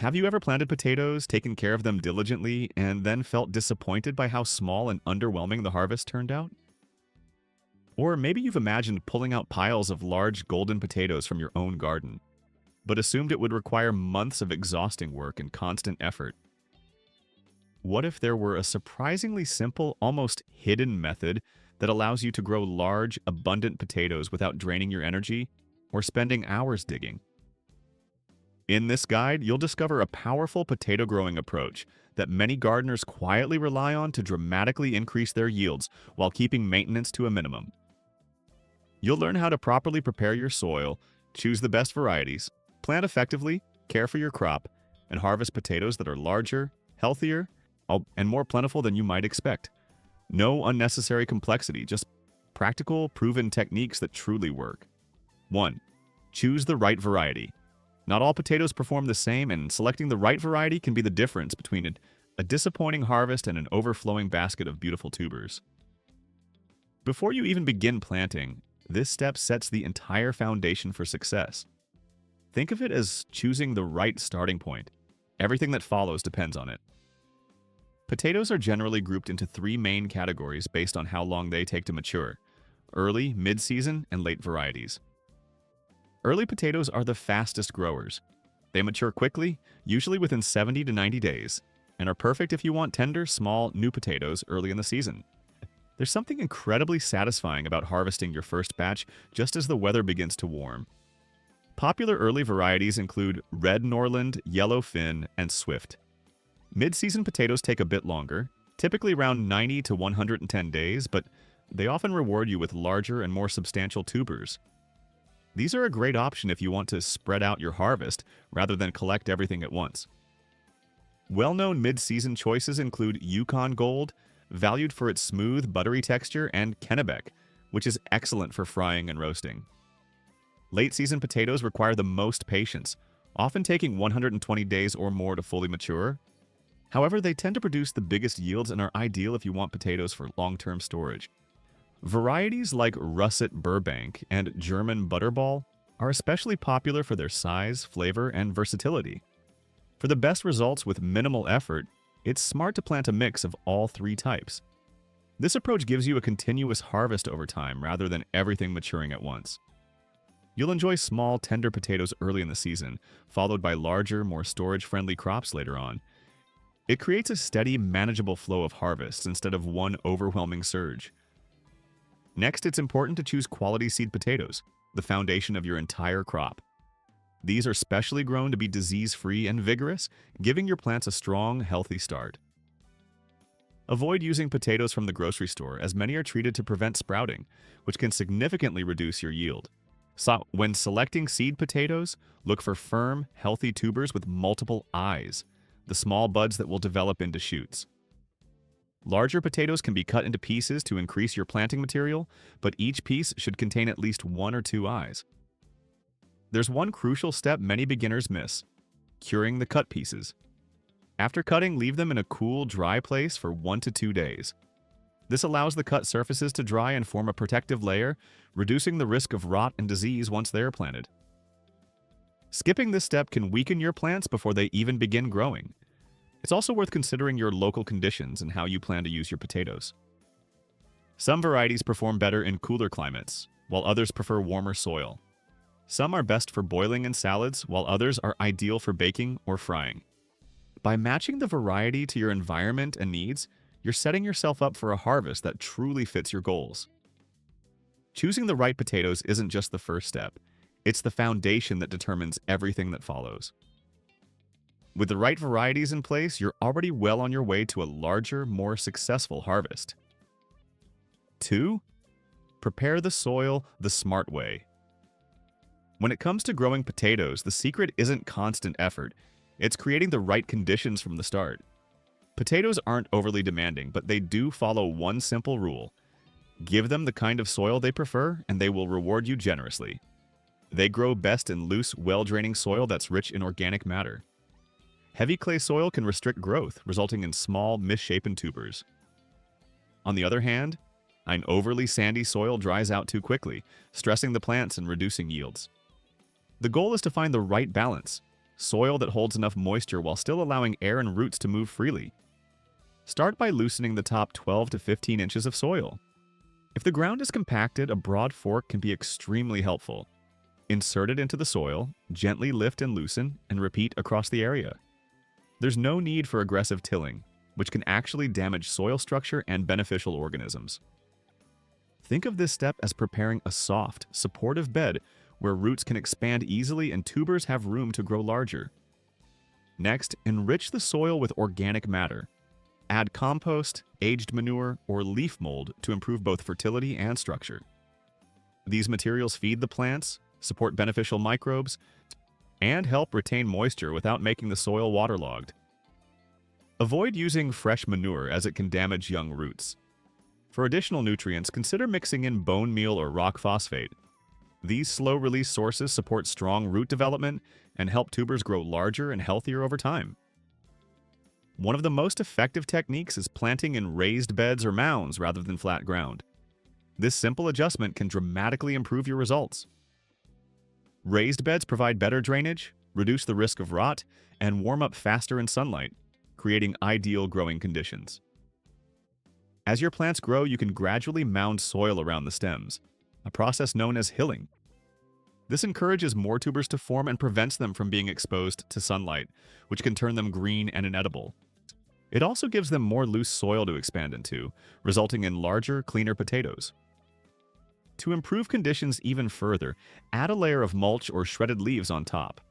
Have you ever planted potatoes, taken care of them diligently, and then felt disappointed by how small and underwhelming the harvest turned out? Or maybe you've imagined pulling out piles of large golden potatoes from your own garden, but assumed it would require months of exhausting work and constant effort. What if there were a surprisingly simple, almost hidden method that allows you to grow large, abundant potatoes without draining your energy or spending hours digging? In this guide, you'll discover a powerful potato growing approach that many gardeners quietly rely on to dramatically increase their yields while keeping maintenance to a minimum. You'll learn how to properly prepare your soil, choose the best varieties, plant effectively, care for your crop, and harvest potatoes that are larger, healthier, and more plentiful than you might expect. No unnecessary complexity, just practical, proven techniques that truly work. 1. Choose the right variety. Not all potatoes perform the same, and selecting the right variety can be the difference between a disappointing harvest and an overflowing basket of beautiful tubers. Before you even begin planting, this step sets the entire foundation for success. Think of it as choosing the right starting point. Everything that follows depends on it. Potatoes are generally grouped into three main categories based on how long they take to mature: early, mid-season, and late varieties. Early potatoes are the fastest growers. They mature quickly, usually within 70 to 90 days, and are perfect if you want tender, small, new potatoes early in the season. There's something incredibly satisfying about harvesting your first batch just as the weather begins to warm. Popular early varieties include Red Norland, Yellow Finn, and Swift. Mid-season potatoes take a bit longer, typically around 90 to 110 days, but they often reward you with larger and more substantial tubers. These are a great option if you want to spread out your harvest rather than collect everything at once. Well-known mid-season choices include Yukon Gold, valued for its smooth, buttery texture, and Kennebec, which is excellent for frying and roasting. Late-season potatoes require the most patience, often taking 120 days or more to fully mature. However, they tend to produce the biggest yields and are ideal if you want potatoes for long-term storage. Varieties like Russet Burbank and German Butterball are especially popular for their size, flavor, and versatility. For the best results with minimal effort, it's smart to plant a mix of all three types. This approach gives you a continuous harvest over time rather than everything maturing at once. You'll enjoy small, tender potatoes early in the season, followed by larger, more storage-friendly crops later on. It creates a steady, manageable flow of harvests instead of one overwhelming surge. Next, it's important to choose quality seed potatoes, the foundation of your entire crop. These are specially grown to be disease-free and vigorous, giving your plants a strong, healthy start. Avoid using potatoes from the grocery store, as many are treated to prevent sprouting, which can significantly reduce your yield. So, when selecting seed potatoes, look for firm, healthy tubers with multiple eyes, the small buds that will develop into shoots. Larger potatoes can be cut into pieces to increase your planting material, but each piece should contain at least 1 or 2 eyes. There's one crucial step many beginners miss: curing the cut pieces. After cutting, leave them in a cool, dry place for 1 to 2 days. This allows the cut surfaces to dry and form a protective layer, reducing the risk of rot and disease once they are planted. Skipping this step can weaken your plants before they even begin growing. It's also worth considering your local conditions and how you plan to use your potatoes. Some varieties perform better in cooler climates, while others prefer warmer soil. Some are best for boiling in salads, while others are ideal for baking or frying. By matching the variety to your environment and needs, you're setting yourself up for a harvest that truly fits your goals. Choosing the right potatoes isn't just the first step, it's the foundation that determines everything that follows. With the right varieties in place, you're already well on your way to a larger, more successful harvest. 2. Prepare the soil the smart way. When it comes to growing potatoes, the secret isn't constant effort. It's creating the right conditions from the start. Potatoes aren't overly demanding, but they do follow one simple rule: give them the kind of soil they prefer, and they will reward you generously. They grow best in loose, well-draining soil that's rich in organic matter. Heavy clay soil can restrict growth, resulting in small, misshapen tubers. On the other hand, an overly sandy soil dries out too quickly, stressing the plants and reducing yields. The goal is to find the right balance: soil that holds enough moisture while still allowing air and roots to move freely. Start by loosening the top 12 to 15 inches of soil. If the ground is compacted, a broad fork can be extremely helpful. Insert it into the soil, gently lift and loosen, and repeat across the area. There's no need for aggressive tilling, which can actually damage soil structure and beneficial organisms. Think of this step as preparing a soft, supportive bed where roots can expand easily and tubers have room to grow larger. Next, enrich the soil with organic matter. Add compost, aged manure, or leaf mold to improve both fertility and structure. These materials feed the plants, support beneficial microbes, and help retain moisture without making the soil waterlogged. Avoid using fresh manure as it can damage young roots. For additional nutrients, consider mixing in bone meal or rock phosphate. These slow-release sources support strong root development and help tubers grow larger and healthier over time. One of the most effective techniques is planting in raised beds or mounds rather than flat ground. This simple adjustment can dramatically improve your results. Raised beds provide better drainage, reduce the risk of rot, and warm up faster in sunlight, creating ideal growing conditions. As your plants grow, you can gradually mound soil around the stems, a process known as hilling. This encourages more tubers to form and prevents them from being exposed to sunlight, which can turn them green and inedible. It also gives them more loose soil to expand into, resulting in larger, cleaner potatoes. To improve conditions even further, add a layer of mulch or shredded leaves on top.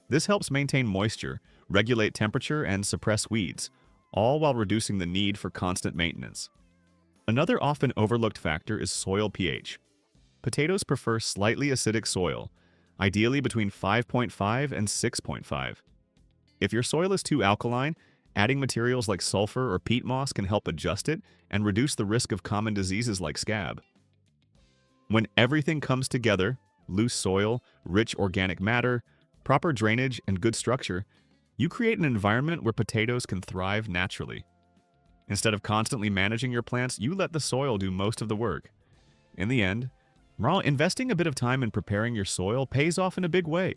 This helps maintain moisture, regulate temperature, and suppress weeds, all while reducing the need for constant maintenance. Another often overlooked factor is soil pH. Potatoes prefer slightly acidic soil, ideally between 5.5 and 6.5. If your soil is too alkaline, adding materials like sulfur or peat moss can help adjust it and reduce the risk of common diseases like scab. When everything comes together, loose soil, rich organic matter, proper drainage, and good structure, you create an environment where potatoes can thrive naturally. Instead of constantly managing your plants, you let the soil do most of the work. In the end, investing a bit of time in preparing your soil pays off in a big way.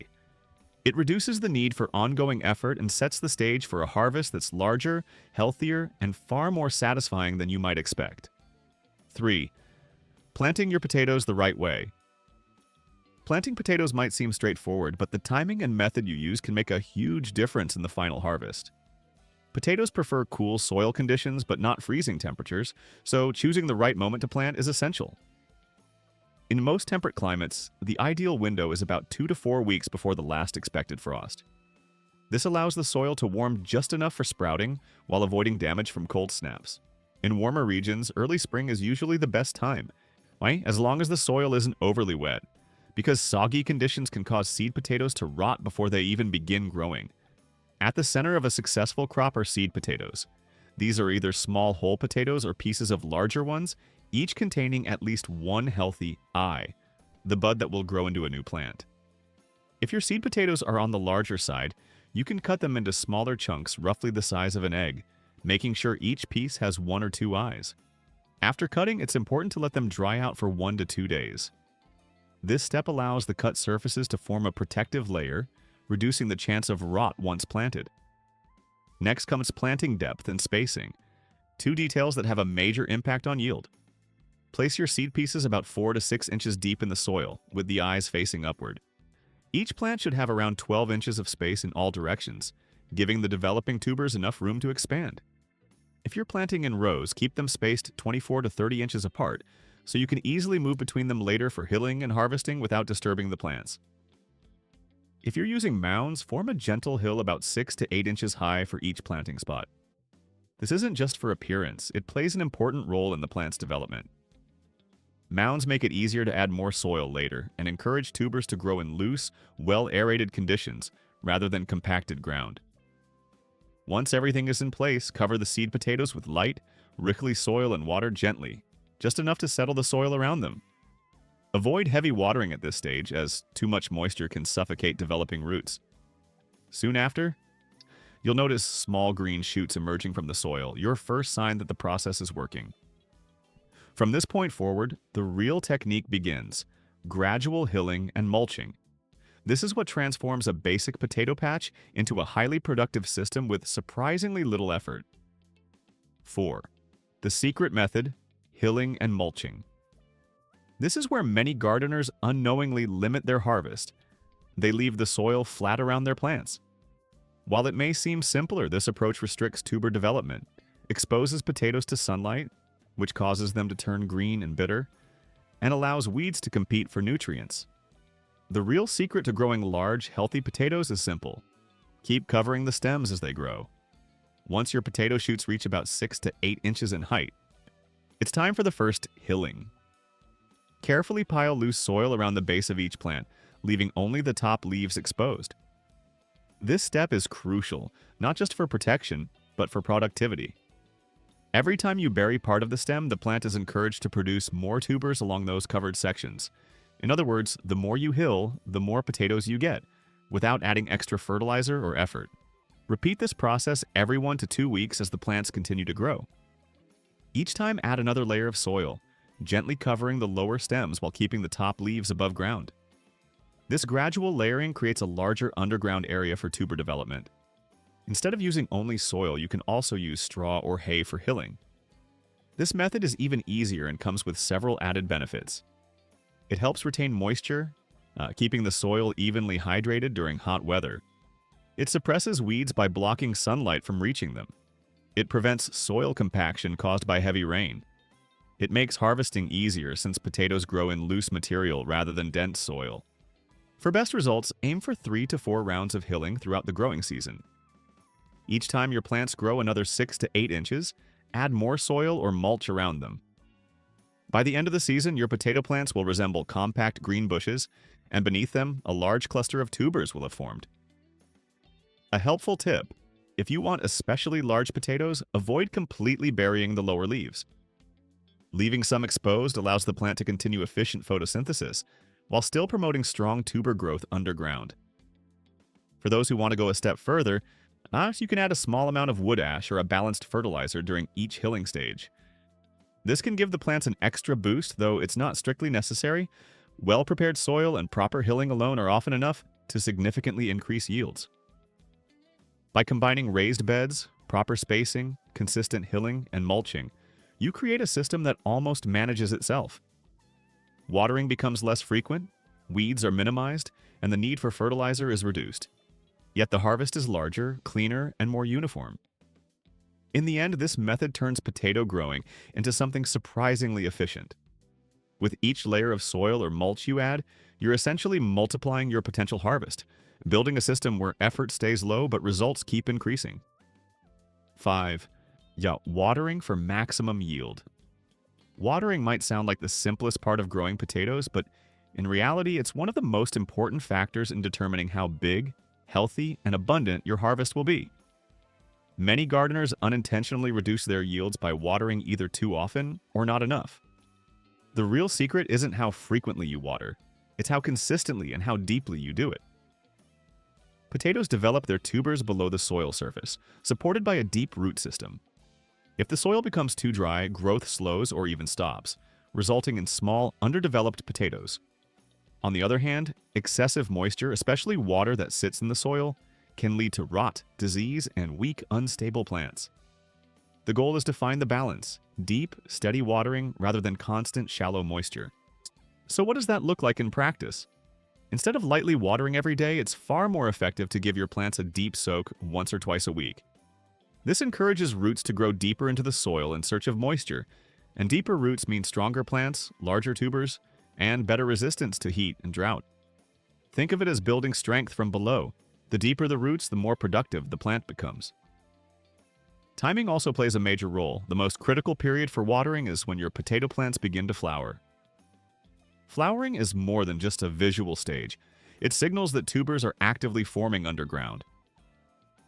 It reduces the need for ongoing effort and sets the stage for a harvest that's larger, healthier, and far more satisfying than you might expect. 3. Planting your potatoes the right way. Planting potatoes might seem straightforward, but the timing and method you use can make a huge difference in the final harvest. Potatoes prefer cool soil conditions but not freezing temperatures, so choosing the right moment to plant is essential. In most temperate climates, the ideal window is about 2 to 4 weeks before the last expected frost. This allows the soil to warm just enough for sprouting while avoiding damage from cold snaps. In warmer regions, early spring is usually the best time, right? As long as the soil isn't overly wet, because soggy conditions can cause seed potatoes to rot before they even begin growing. At the center of a successful crop are seed potatoes. These are either small whole potatoes or pieces of larger ones, each containing at least one healthy eye, the bud that will grow into a new plant. If your seed potatoes are on the larger side, you can cut them into smaller chunks roughly the size of an egg, making sure each piece has 1 or 2 eyes. After cutting, it's important to let them dry out for 1 to 2 days. This step allows the cut surfaces to form a protective layer, reducing the chance of rot once planted. Next comes planting depth and spacing, 2 details that have a major impact on yield. Place your seed pieces about 4 to 6 inches deep in the soil, with the eyes facing upward. Each plant should have around 12 inches of space in all directions, giving the developing tubers enough room to expand. If you're planting in rows, keep them spaced 24 to 30 inches apart, so you can easily move between them later for hilling and harvesting without disturbing the plants. If you're using mounds, form a gentle hill about 6 to 8 inches high for each planting spot. This isn't just for appearance, it plays an important role in the plant's development. Mounds make it easier to add more soil later and encourage tubers to grow in loose, well-aerated conditions rather than compacted ground. Once everything is in place, cover the seed potatoes with light, rickly soil and water gently, just enough to settle the soil around them. Avoid heavy watering at this stage, as too much moisture can suffocate developing roots. Soon after, you'll notice small green shoots emerging from the soil, your first sign that the process is working. From this point forward, the real technique begins: gradual hilling and mulching. This is what transforms a basic potato patch into a highly productive system with surprisingly little effort. 4. The secret method, hilling and mulching. This is where many gardeners unknowingly limit their harvest. They leave the soil flat around their plants. While it may seem simpler, this approach restricts tuber development, exposes potatoes to sunlight, which causes them to turn green and bitter, and allows weeds to compete for nutrients. The real secret to growing large, healthy potatoes is simple. Keep covering the stems as they grow. Once your potato shoots reach about 6 to 8 inches in height, it's time for the first hilling. Carefully pile loose soil around the base of each plant, leaving only the top leaves exposed. This step is crucial, not just for protection, but for productivity. Every time you bury part of the stem, the plant is encouraged to produce more tubers along those covered sections. In other words, the more you hill, the more potatoes you get, without adding extra fertilizer or effort. Repeat this process every 1 to 2 weeks as the plants continue to grow. Each time add another layer of soil, gently covering the lower stems while keeping the top leaves above ground. This gradual layering creates a larger underground area for tuber development. Instead of using only soil, you can also use straw or hay for hilling. This method is even easier and comes with several added benefits. It helps retain moisture, keeping the soil evenly hydrated during hot weather. It suppresses weeds by blocking sunlight from reaching them. It prevents soil compaction caused by heavy rain. It makes harvesting easier since potatoes grow in loose material rather than dense soil. For best results, aim for 3 to 4 rounds of hilling throughout the growing season. Each time your plants grow another 6 to 8 inches, add more soil or mulch around them. By the end of the season, your potato plants will resemble compact green bushes, and beneath them, a large cluster of tubers will have formed. A helpful tip: if you want especially large potatoes, avoid completely burying the lower leaves. Leaving some exposed allows the plant to continue efficient photosynthesis, while still promoting strong tuber growth underground. For those who want to go a step further, you can add a small amount of wood ash or a balanced fertilizer during each hilling stage. This can give the plants an extra boost, though it's not strictly necessary. Well-prepared soil and proper hilling alone are often enough to significantly increase yields. By combining raised beds, proper spacing, consistent hilling, and mulching, you create a system that almost manages itself. Watering becomes less frequent, weeds are minimized, and the need for fertilizer is reduced. Yet the harvest is larger, cleaner, and more uniform. In the end, this method turns potato growing into something surprisingly efficient. With each layer of soil or mulch you add, you're essentially multiplying your potential harvest, building a system where effort stays low but results keep increasing. 5. Watering for maximum yield. Watering might sound like the simplest part of growing potatoes, but in reality, it's one of the most important factors in determining how big, healthy, and abundant your harvest will be. Many gardeners unintentionally reduce their yields by watering either too often or not enough. The real secret isn't how frequently you water, it's how consistently and how deeply you do it. Potatoes develop their tubers below the soil surface, supported by a deep root system. If the soil becomes too dry, growth slows or even stops, resulting in small, underdeveloped potatoes. On the other hand, excessive moisture, especially water that sits in the soil, can lead to rot, disease, and weak, unstable plants. The goal is to find the balance: deep, steady watering rather than constant, shallow moisture. So what does that look like in practice? Instead of lightly watering every day, it's far more effective to give your plants a deep soak once or twice a week. This encourages roots to grow deeper into the soil in search of moisture, and deeper roots mean stronger plants, larger tubers, and better resistance to heat and drought. Think of it as building strength from below. The deeper the roots, the more productive the plant becomes. Timing also plays a major role. The most critical period for watering is when your potato plants begin to flower. Flowering is more than just a visual stage. It signals that tubers are actively forming underground.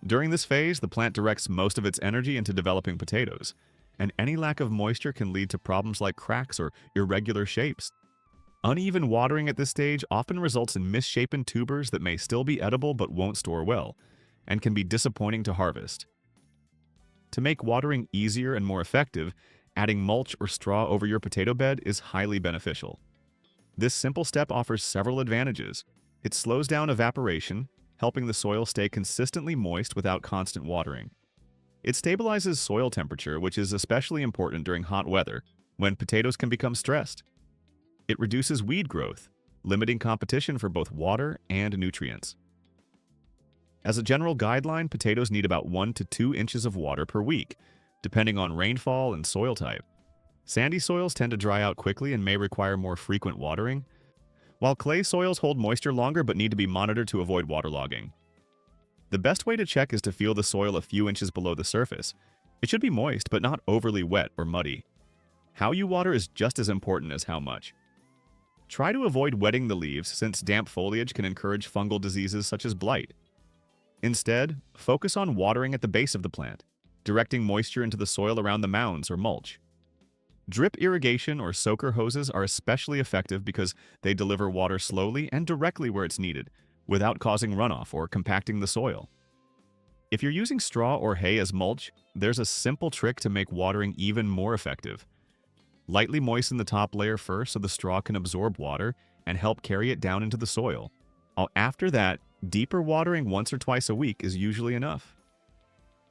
During this phase, the plant directs most of its energy into developing potatoes, and any lack of moisture can lead to problems like cracks or irregular shapes. Uneven watering at this stage often results in misshapen tubers that may still be edible but won't store well, and can be disappointing to harvest. To make watering easier and more effective, adding mulch or straw over your potato bed is highly beneficial. This simple step offers several advantages. It slows down evaporation, helping the soil stay consistently moist without constant watering. It stabilizes soil temperature, which is especially important during hot weather, when potatoes can become stressed. It reduces weed growth, limiting competition for both water and nutrients. As a general guideline, potatoes need about 1 to 2 inches of water per week, depending on rainfall and soil type. Sandy soils tend to dry out quickly and may require more frequent watering, while clay soils hold moisture longer but need to be monitored to avoid waterlogging. The best way to check is to feel the soil a few inches below the surface. It should be moist but not overly wet or muddy. How you water is just as important as how much. Try to avoid wetting the leaves since damp foliage can encourage fungal diseases such as blight. Instead, focus on watering at the base of the plant, directing moisture into the soil around the mounds or mulch. Drip irrigation or soaker hoses are especially effective because they deliver water slowly and directly where it's needed, without causing runoff or compacting the soil. If you're using straw or hay as mulch, there's a simple trick to make watering even more effective. Lightly moisten the top layer first so the straw can absorb water and help carry it down into the soil. After that, deeper watering once or twice a week is usually enough.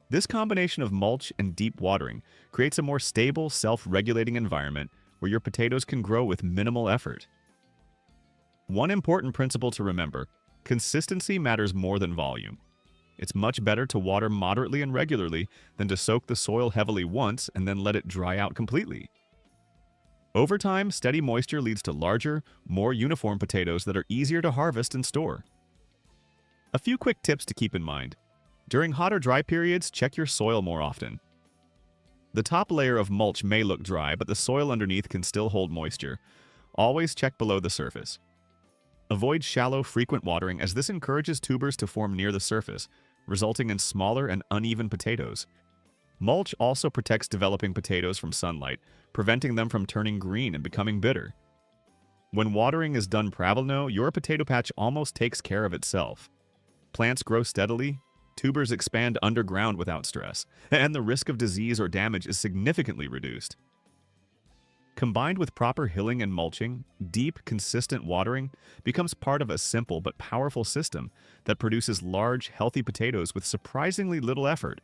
This combination of mulch and deep watering creates a more stable, self-regulating environment where your potatoes can grow with minimal effort. One important principle to remember: consistency matters more than volume. It's much better to water moderately and regularly than to soak the soil heavily once and then let it dry out completely. Over time, steady moisture leads to larger, more uniform potatoes that are easier to harvest and store. A few quick tips to keep in mind. During hot or dry periods, check your soil more often. The top layer of mulch may look dry, but the soil underneath can still hold moisture. Always check below the surface. Avoid shallow, frequent watering as this encourages tubers to form near the surface, resulting in smaller and uneven potatoes. Mulch also protects developing potatoes from sunlight, preventing them from turning green and becoming bitter. When watering is done pravilno, your potato patch almost takes care of itself. Plants grow steadily, tubers expand underground without stress, and the risk of disease or damage is significantly reduced. Combined with proper hilling and mulching, deep, consistent watering becomes part of a simple but powerful system that produces large, healthy potatoes with surprisingly little effort.